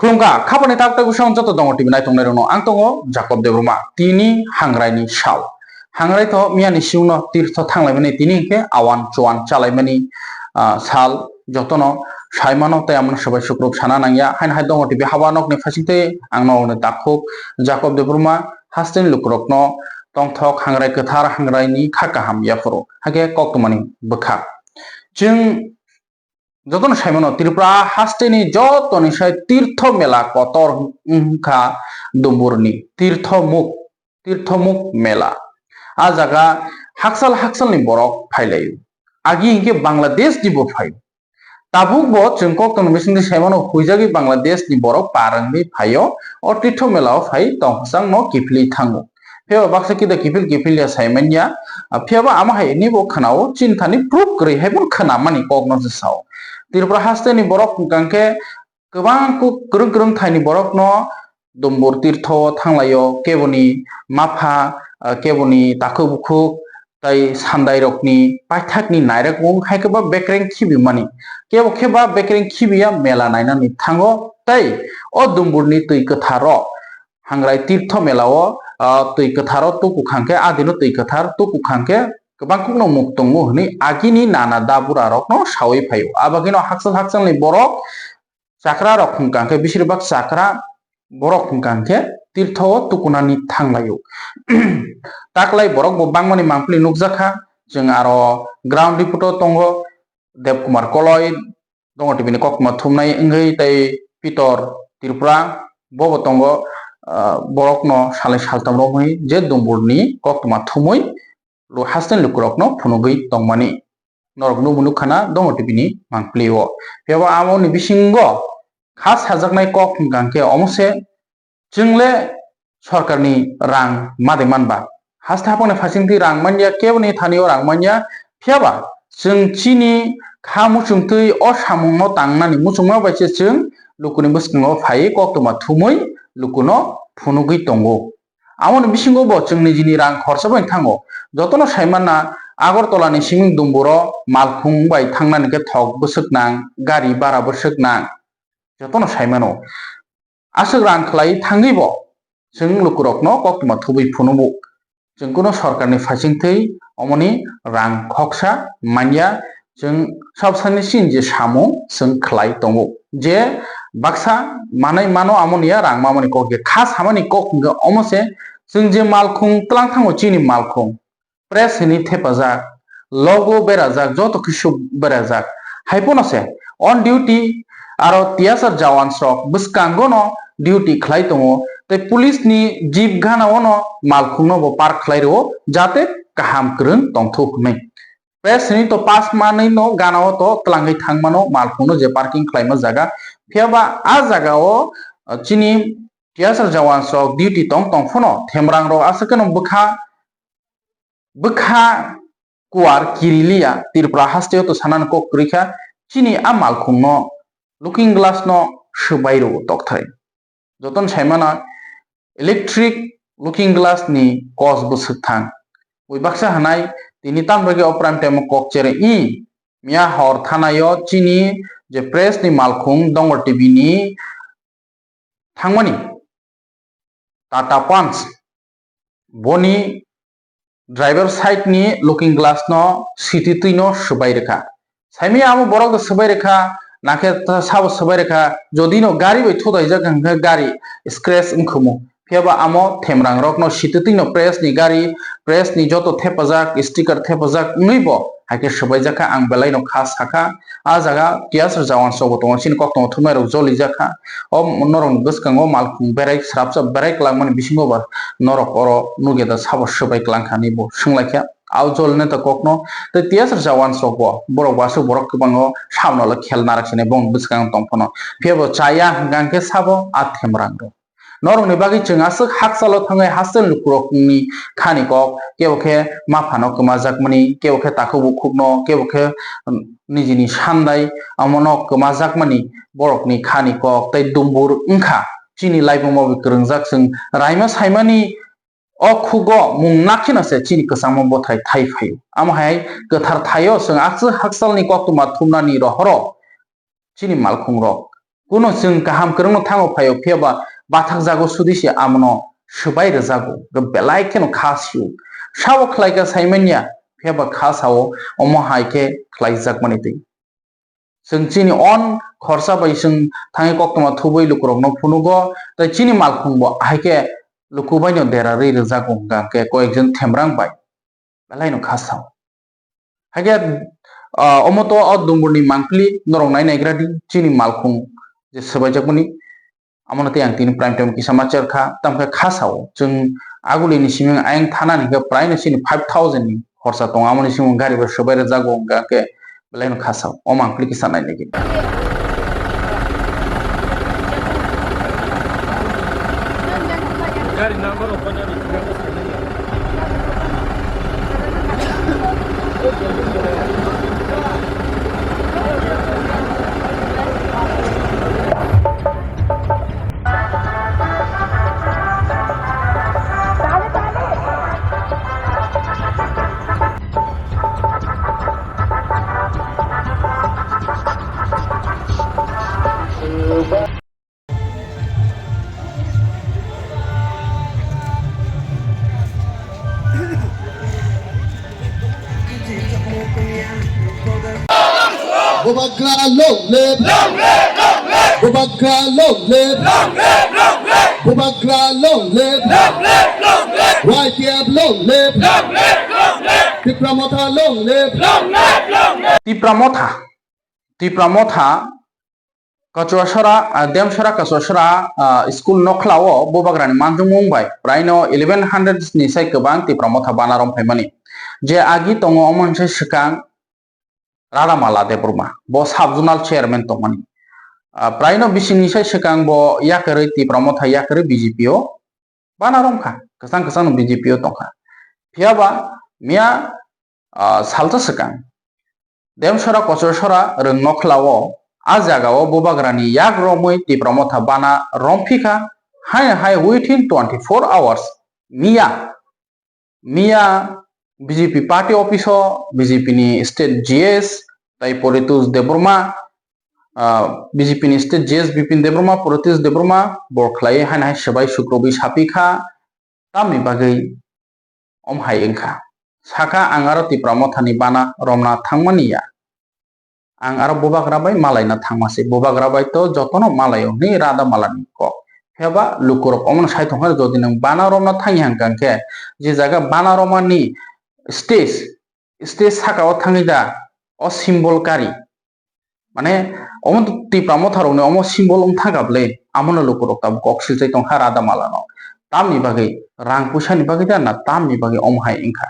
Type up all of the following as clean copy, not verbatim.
खुलुमगा खाबानि ताकता गुसं जत दङ टिभि नायथंनाय रनो आं दङ जाकब देब्रमा तिनि हांग्रायनि साव हांग्रायथ मियानि सिउनो तीर्थ थांलायमानि तिनि के आवान चवान चालायमानि साल जतन साइमानो तयामन सबाय सुक्रुप साना नांगिया हाइन हाय दङ टिभि हावा नकनि फासिते आं ननो दाखुक जाकब देब्रमा हास्तेन लुक्रकनो तंथक हांग्राय गोथार हांग्रायनि खाकाहाम याफोरो हागे कक्तमानि बोखा जों যতন সাইমন ত্রিপুরা হাস্টেনি যত নিশায় তীর্থ মেলা কতর উনখা দুম্বুরনি তীর্থমুখ মেলা আ জায়গা হাকসালনি বরক ফাইলাयो আগে ইনকে বাংলাদেশ দিব ফাই তাবুক ব जों কক্তন মিসিংনি সাইমন হুইজাগি বাংলাদেশনি বরক পারংনি ফাইयो অ তীর্থ মেলাও ফাই তংসাং ন কিফলি থাঙ্গো फेवा बाक्सा किदा किफिल साइमनिया फेवा आमा हाय निबो खनाओ चिन्तानि प्रुफ करै हायबो खना मानि कग्नोस साव त्रिपुरा हास्तेनि बरक गांके गोबां गोरों थाइनि बरक न दम्बुर तीर्थ थांलायो केबनि माफा केबनि ताखो बुखु ताई सान्दाय रकनि पाइथाकनि नायरक वं हायकबा बेक्रें खिबि मानि केबा बेक्रें खिबिया मेला नायनानि थांगो ताई अ दम्बुरनि तै कथारो हांग्राय तीर्थ मेलाओ तै कथारो तो कुखांके आदिनो तै कथार तो कुखांके गोबांखौनो मुक्तंगो हनि आगिनि नाना दाबुरा रकनो सावै फायो आबागिनो हाकसालनि बरक जाक्रा रक हुंकांके बिसिरबाग जाक्रा बरक हुंकांके तीर्थ तुकुनानि थांलायो ताकलाय बरक बांमानि मांपलि नुकजाखा जों आरो ग्राउंड रिपोर्ट तंगो देवकुमार कलय दङ टिबिनि ककमा थुमनाय इंगै तै पितर त्रिपुरा बबो तंगो बरकनो साले सालताम रमै जे दम्बुरनि ककमा थुमै लो हास्तेन लुकुरकनो फुनुगै तंमानि नरगनु मुनुखाना दङ टिबिनि मांप्लियो बेवा आमोनि बिसिंगो खास हाजाकनाय कक गांके अमसे जोंले सरकारनि रां मादे मानबा हास्थापने फासिंथि रां मानिया केबनि थानियो रां मानिया फेवा जों चिनि खामुचुंतै अ सामुंनो तांनानि मुचुंमा बायसे जों लुकुनि बस्किङो फाइ कक्तमा थुमै लुकुनो फुनुगै तंगो आमोनि बिसिंगो ब जोंनि जिनि रां खरसा बाय थांगो जतनो साइमाना आगरतलानि सिमिं दुम्बुरो मालखुं बाय थांनानि के थक बसकनां गारि बारा बसकनां जतनो साइमानो आसक रां खलाई थांगैब जों लुकुरकनो कक्तमा थुबै फुनुबो जोंखौनो सरकारनि फासिंथै अमनि रां खक्सा मानिया जों सबसानि सिन जे सामु जों खलाई तंगो जे बाक्सा मानै मानो आमनिया रां मामनि कके खास हामानि कक अमसे जों जे मालखुं तलां थांगो चिनि मालखुं प्रेस हनि थेपाजाक लोगो बेराजाक जत किसु बेराजाक हाइपनसे ऑन ड्यूटी आरो तियासर जवान स्ट्रक बसकांगोनो ड्यूटी खलाई तंगो ते पुलिस नि जीप गानावनो मालखुंनो बो पार्क खलाइरो जाते काहाम करन तंथो हनै प्रेस नि तो पास मानै नो गानाव तो तलांगै थांमानो मालखुंनो जे पार्किंग खलाइमा जागा फेबा आ जागाओ चिनि तियासर जवान स्ट्रक ड्यूटी तंफनो थेमरांग रो आसकनो बखा कुवार किरिलिया त्रिपुरा हास्टेयो तो सानान को क्रिखा चिनि आ मालखुंनो लुकिं ग्लास नो सबाइरो तकथाय जतन साइमाना इलेक्ट्रिक लुकिं ग्लास नि कस बसकथां उइबाक्सा हनाय तिनि तामबगे अप्राइम टाइम ककचेरे इ मिया हर थानायो चिनि जे प्रेस नि मालखुं दंगर टीवी नि थांमानि टाटा पंच बनी ड्राइवर साइड नि लुकिं ग्लास नो सिटी तुइनो सबाइ रेखा साइमी आमो बरक सबाइ रेखा नाके साब सबाइ रेखा जदिनो गाड़ी बै थोदाय जागोन गाड़ी स्क्रैच इंखुमो फेबा आमो थेमरांग रकनो सिटी तुइनो प्रेस नि गाड़ी प्रेस नि जतो थेपाजाक स्टिकर थेपाजाक नैबो हाके सबाइ जाखा आं बेलाइनो खास हाखा आ जागा तियासर जवान सगो तो सिन कक्तो थुमाइरो जलि जाखा ओ नरं बसकांगो मालखुं बेराय स्राबसा बेराय क्लांगमानि बिसिंगो बा नरक अरो नुगेदा साब सबाइ क्लांखानि बो सोंलायखा आव जलने त कक्नो ते तियासर जवान सगो बरक बासो बरक कबांगो सामनल खेल नारखिने बं बसकांग तंफनो फेबो चाया गांके साबो आ थेमरांग नरंनि बागै जोंआसो हाकसालो थाङै हासेल लुकुरकनि खानि कक केवखे माफानो कमाजाकमानि केवखे ताखो बुखुकनो केवखे निजिनि सान्दाय अमनो कमाजाकमानि बरकनि खानि कक तै दुम्बुर इंखा चिनि लाइबो मबि करंजाक जों रायमा साइमानि अखुगो मुंनाखिनसे चिनि कसामो बथाय थाइफायो आमहाय गोथार थायो जों आक्सो हाकसालनि कक्तमा थुमनानि रहरो चिनि मालखुं रक kuno sing kaham kereng thango phayo pheba bathak jago sudisi amno subai rejago belai keno khasiu sawo khlaika saimanya pheba khasao omo haike khlaijak manitei जों चीनी अन खरसा bai जों थांगे कक्टमा थुबै लुकुरक न फुनुगो तै चीनी मालखुंगबो हाइके लुकुबाय न देरा रै रजागो गाके कयेकजन थेमरां बाय बेलायनो खासाव हाइके अमतो अ दुंगुरनि मांकली नरं नाय नायग्रादि चीनी मालखुं जे सबायजाकमनि अमनते आं तीन प्राइम टाइम की समाचार खा तमके खासाव जों आगुलिनि सिमिं आयं थानानि के प्राय न चीनी 5000 नि खरसा दं आमनि सिमिं गारिबो सबाय रजागो गाके बेलायनो खासाव अ मांकली की सानाय नेगि Gari number of Bubagra long live, Bubagra long live, Bubagra long live, YTF long live, Tipramotha long live, Tipramotha Kachwashara Demshara Kachwashara school noklao Bobagrani Manjung Mumbai Prino 1100 ni sai kebang Tipramotha Banarom Pemani Je agi tongo omon se sekang Rada Mala de Burma bo subzonal chairman tongmani Prino bisini sai sekang bo yakere Tipramotha yakere BJPO Banarom kha kesang BJPO tongkha Piaba Mia salta sekang Demshara Kachwashara reng noklao Azagao Bobagrani yak romoi Tipramotha bana rompika hai within 24 hours Mia BJP party office BJP ni state GS tai Poritus Deburma BJP ni state GS Bipin Deburma Poritus Deburma borklai hai sebai sukrobi sapika tamni bagai hai engkha saka angaro Tipramotha ni bana romna thangmaniya Ang aro bobagrabai malai na thangmase bobagrabai to jotono malayo ni rada malani ko heba lukurok omon sai thongha jodi nang banarom na thangi hangkangke je jaga banarom ni stage saka o thangida o symbol kari mane omon Tipramotha rokni omo symbol thangable amono lukurok tab koksil sai tongha rada malano tamni bagai rang pusani bagai na tamni bagai omhai ingkha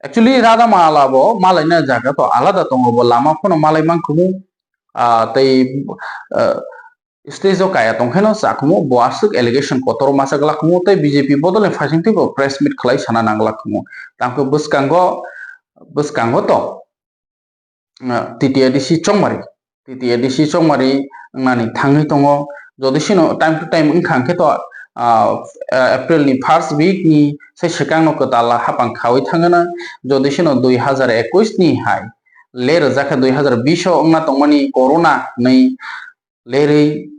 Actually, Radha Malabo, Malina Jaga, to Alada Tongo, Lama, Pono Malay Mankumu, they stage of Kayaton Heno Sakmo, Boasuk allegation, Kotoro Masaglakumu, BJP Bodol and Fashion Table, press meet Clay Sananglakumu, Tanko Buskango to TTADC Chongmari, Nani Tangi Tongo, Jodishino, time to time in Kanketo. April ni first week ni sai sekang no kotala hapang khawi thangana jodishino 2021 ni hai ler jaka 2020 ongna tongmani corona nei lerei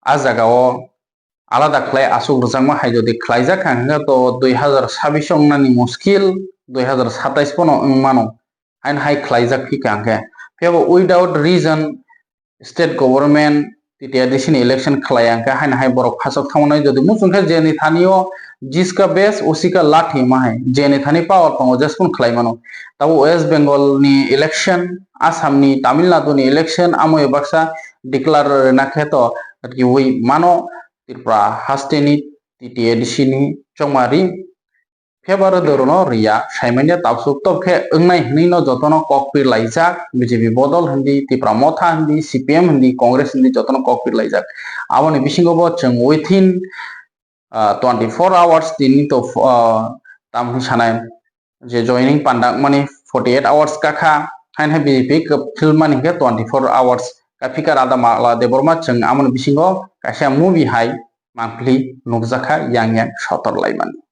ajagao alada khlai asuk rojangma hai jodi khlaijak hanga to 2026 ongna ni muskil 2027 pono ongmano hain hai khlaijak phikangke phebo without reason state government TTADC ni election khalayangka haina hai borok phasok thamonai jodi musungkha jeni thanio jiska base usika lathi mahai jeni thani power pango jaspun khalaimano tabo West Bengal ni election Assam ni Tamil Nadu ni election amoy baksa declare nakheto ki wi mano tirpra hasteni TTADC ni chongmari February dorono ria saimanya tapsuk topkhe engnai hnino jotono kokpir laijak BJP bodol hindi Tipramotha hindi CPM hindi Congress hindi jotono kokpir laijak aboni bisingobo chung within 24 hours dini to tamhi sanai je joining pandak mani 48 hours kakha hain ha BJP filmani ke 24 hours kafika rada mala deborma chung amon bisingo kaisa movie hai monthly nukjakha yang sotor laimani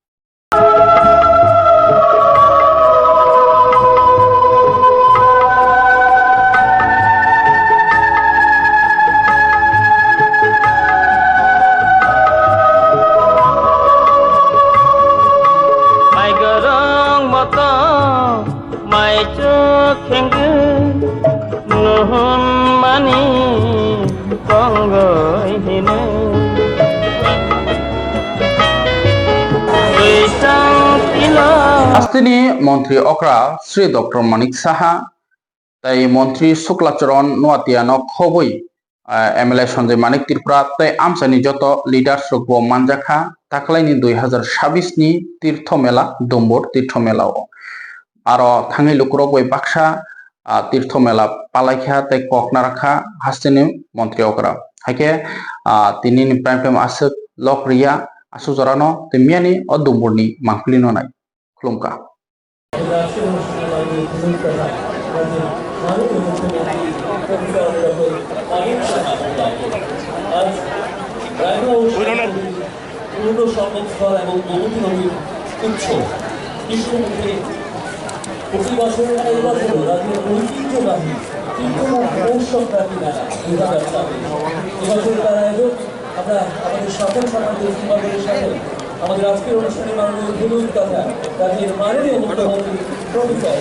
হাস্তিনি মন্ত্রী অকরা Shri doctor Manik Saha তাই মন্ত্রী Shuklacharan নোয়াতিয়ানো খবই MLA Sanjay মানিক ত্রিপুরা তাই আমসানি যত leaders রকব মানজাখা তাকলাইনি 2026 ni তীর্থ মেলা ডম্বর তীর্থ মেলাও আরো থাঙি লুকুরক বই বাক্সা তীর্থ মেলা পালাইখা তাই ককনা রাখা হাস্তিনি মন্ত্রী অকরা হাইকে তিনি প্রাইম টাইম আসক লক রিয়া আসু জরানো তেমিয়ানি ও ডম্বরনি মাংফলিনো নাই খুলুমকা পূর্ণ সংরক্ষণ এবং অনুমতি নদীর উৎস কৃষ্ণমুখী প্রতি বছর এই বছর রাজ্যের ঐতিহ্যবাহী মৌসুমব্যাপী মেলা 2024 এবছর তার আয়োজক আমরা আমাদের সকল সমাজের সমাজের সাথে আমাদের আজকের অনুষ্ঠানে মাননীয় উদ্বোধক তথা রাজ্যের মাননীয় মুখ্যমন্ত্রী প্রফেসর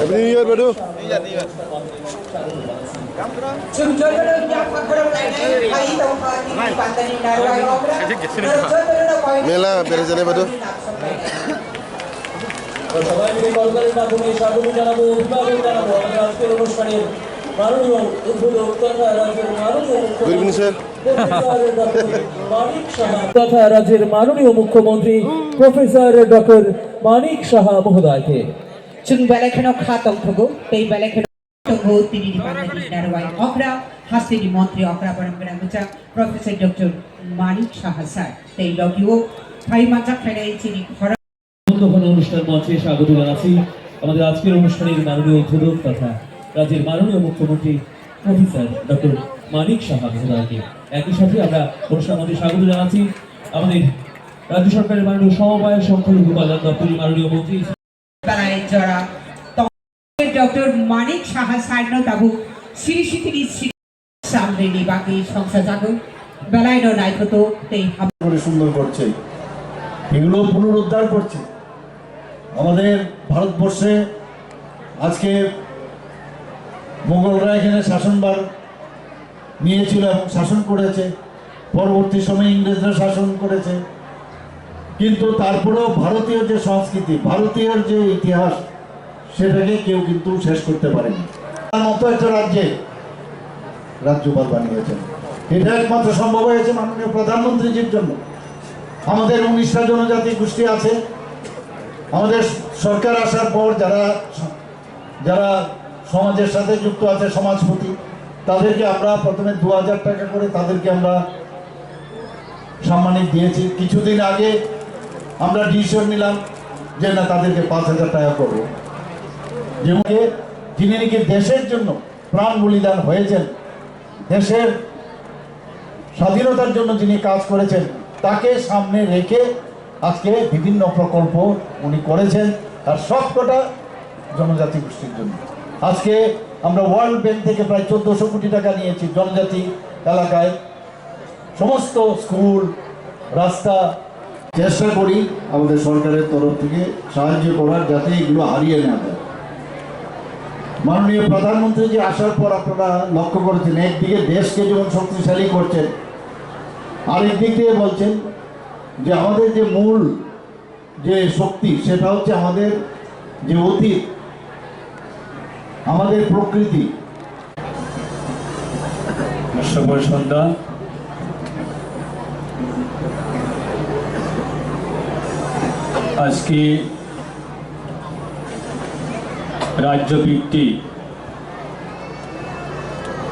মেলা বেড়ে যাবে বাদু সবাই মিলে কলকাতার মাধ্যমে স্বাগত জানাবো অভিবাদন জানাবো আমাদের আজকের অনুষ্ঠানের মাননীয় উদ্বোধক তথা রাজ্যের মাননীয় তথা রাজ্যের মাননীয় মুখ্যমন্ত্রী প্রফেসর ডক্টর মানিক সাহা মহোদয়কে Chung Balakano Khatongtogo, Pay Balakano Tini Narwai Okra, Hastini Montri Okra Paramgramucha, Professor Dr. Manik Shahasar, Pay Logio, Paimata Fede Chini Hora. বন্ধুগণ অনুষ্ঠান মঞ্চে স্বাগত জানাচ্ছি আমাদের আজকের অনুষ্ঠানের মাননীয় উদ্বোধক তথা রাজ্যের মাননীয় মুখ্যমন্ত্রী প্রফেসর ডক্টর মানিক সাহা মহোদয়কে একই সাথে আমরা অনুষ্ঠান মঞ্চে স্বাগত জানাচ্ছি আমাদের রাজ্য সরকারের মাননীয় সমবায় সংখ্যালঘু কল্যাণ দপ্তরের মাননীয় মন্ত্রী Jora, Dr. Manik Shahasar no Tabu, Siri Shitini Samrini Baki, সংসাজাগো, Balaino Naikoto, they have. করে সুন্দর করছে এগুলো পুনরুদ্ধার করছে আমাদের ভারতবর্ষে আজকে মোগলরা এখানে শাসনভার নিয়েছিল এবং শাসন করেছে পরবর্তী সময়ে ইংরেজরা শাসন করেছে কিন্তু তারপরেও ভারতীয় যে সংস্কৃতি ভারতীয় যে ইতিহাস সেটাকে কেউ কিন্তু শেষ করতে পারেনি তার মতো একটা রাজ্যপাল বানিয়েছেন এটা একমাত্র সম্ভব হয়েছে মাননীয় প্রধানমন্ত্রীজির জন্য আমাদের 19টা জনজাতি গোষ্ঠী আছে আমাদের সরকার আসার পর যারা সমাজের সাথে যুক্ত আছে সমাজপতি তাদেরকে আমরা প্রথমে 2000 টাকা করে তাদেরকে আমরা সম্মানিত দিয়েছি কিছুদিন আগে আমরা ডিসিশন নিলাম যে না তাদেরকে 5000 টাকা করব যেমন যিনি নাকি দেশের জন্য প্রাণ বলিদান হয়েছেন দেশের স্বাধীনতার জন্য যিনি কাজ করেছেন তাকে সামনে রেখে আজকে বিভিন্ন প্রকল্প উনি করেছেন আর সবকটা জনজাতি গোষ্ঠীর জন্য আজকে আমরা ওয়ার্ল্ড ব্যাংক থেকে প্রায় 1400 কোটি টাকা নিয়েছি জনজাতি এলাকায় সমস্ত স্কুল রাস্তা চেষ্টা করি আমাদের সরকারের তরফ থেকে সাহায্য করার যাতে এগুলো হারিয়ে না যায় মাননীয় প্রধানমন্ত্রী যে আসার পর আপনারা লক্ষ্য করেছেন একদিকে দেশকে যেমন শক্তিশালী করছেন আরেক দিক দিয়ে বলছেন যে আমাদের যে মূল যে শক্তি সেটা হচ্ছে আমাদের যে অতীত আমাদের প্রকৃতি শুভ সন্ধ্যা আজকে রাজ্যভিত্তিক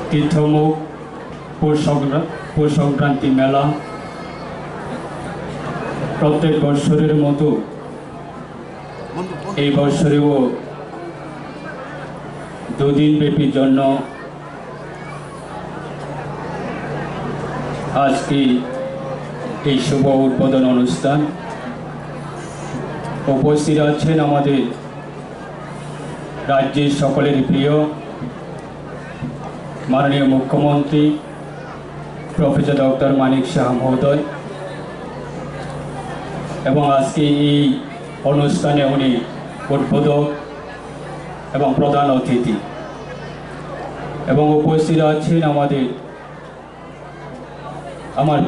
তীর্থমুখ পৌষ সংক্রান্তি মেলা প্রত্যেক বৎসরের মতো এই বৎসরেও দুদিন ব্যাপীর জন্য আজকে এই শুভ উদ্বোধন অনুষ্ঠান উপস্থিত আছেন আমাদের রাজ্যের সকলের প্রিয় মাননীয় মুখ্যমন্ত্রী প্রফেসর ডক্টর মানিক সাহা মহোদয় এবং আজকে এই অনুষ্ঠানে উনি উদ্বোধক এবং প্রধান অতিথি এবং উপস্থিত আছেন আমার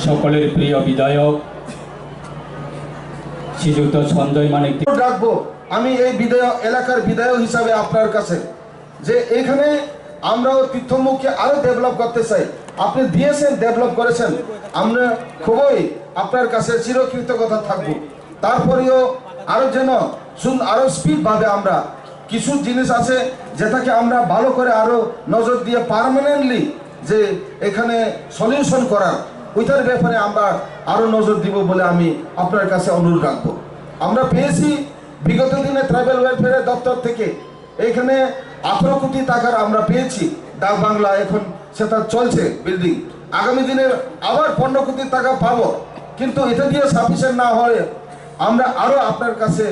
সকলের প্রিয় বিধায়ক শ্রীযুক্ত সঞ্জয় মানিক রাখবো আমি এই বিধায়ক এলাকার বিধায়ক হিসাবে আপনার কাছে যে এখানে আমরাও তীর্থমুখকে আরো ডেভেলপ করতে চাই। আপনি দিয়েছেন, ডেভেলপ করেছেন, আমরা খুবই আপনার কাছে চিরকৃতজ্ঞতা থাকবো। তারপরেও আরো যেন আরো স্পিড ভাবে আমরা কিছু জিনিস আছে যেটাকে আমরা ভালো করে আরো নজর দিয়ে পার্মানেন্টলি যে এখানে সলিউশন করার ওইটার ব্যাপারে আমরা আরো নজর দিব বলে আমি আপনার কাছে অনুরোধ রাখবো। আমরা পেয়েছি বিগত দিনে ট্রাইবাল ওয়েলফেয়ার দপ্তর থেকে এখানে 18 কোটি টাকার আমরা পেয়েছি ডাক বাংলা, এখন সেটা চলছে বিল্ডিং। আগামী দিনে আবার 15 কোটি টাকা পাবো, কিন্তু এটা দিয়ে সাফিসিয়েন্ট না হলে আমরা আরো আপনার কাছে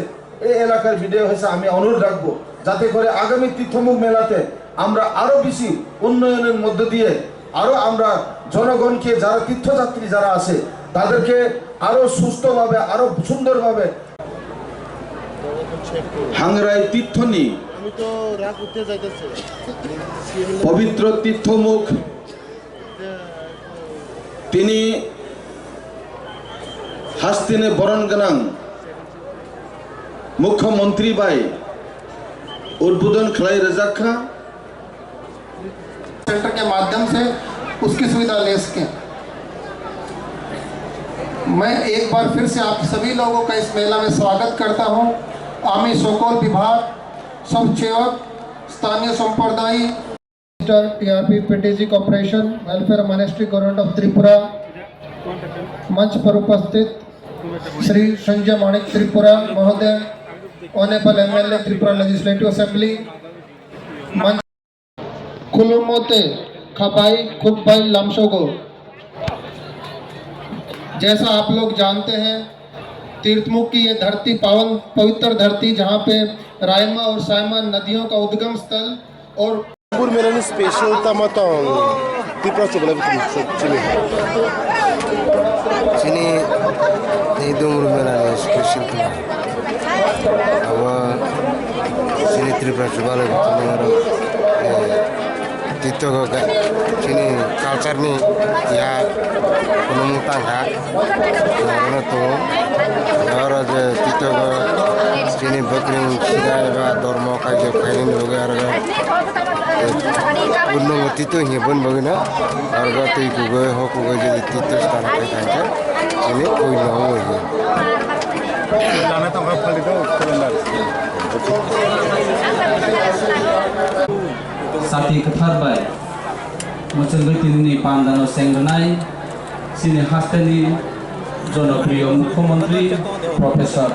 এই এলাকার ভিডিও হয়েছে আমি অনুরোধ রাখবো যাতে করে আগামী তীর্থমুখ মেলাতে আমরা আরো বেশি উন্নয়নের মধ্য দিয়ে আরো আমরা জনগণকে যারা তীর্থযাত্রী যারা আছে তাদেরকে আরো সুস্থভাবে আরো সুন্দরভাবে হাংরাই তীর্থনি পবিত্র তীর্থমুখ তিনি হাস্তিনে বরণ গানাং मुख्यमंत्री बाय उद्बोधन खलाई रजाक खां सेंटर के माध्यम से उसकी सुविधा ले सकें। मैं एक बार फिर से आप सभी लोगों का इस मेला में स्वागत करता हूं। आमी सोकोल विभाग, सब सेवक, स्थानीय संप्रदाय, TRP PTG corporation, welfare ministry government of Tripura, मंच पर उपस्थित श्री संजय माणिक त्रिपुरा महोदय, honourable MLA Tripura legislative assembly, मंच खुलुमोते खबाई खुबबाई लामशोगो। जैसा आप लोग जानते हैं तीर्थमुख की ये धरती पावन पवित्र धरती जहाँ पे रायमा और सायमा नदियों का उद्गम स्थल और Por menos special tamatong tipo sebelah betul sini. Sini hidung rumah special tu. Awak sini Tripura sebelah betul orang. Tito kau sini culture ni ya penuh tangga. Orang tu orang je Tito kau sini bakring sirai bah dormo kaje kainin juga उन्नों तीतो ही बन बगना और गाते ही कुगए हो कुगए जो तीतो स्थान पे खाएंगे इन्हें कोई ना हो ये जाने तो हम खाली तो साथी कथार बाय मुझे बेटिनी पांडानो सेंगनाई सिने हास्तेनी जनप्रिय मुख्यमंत्री प्रोफेसर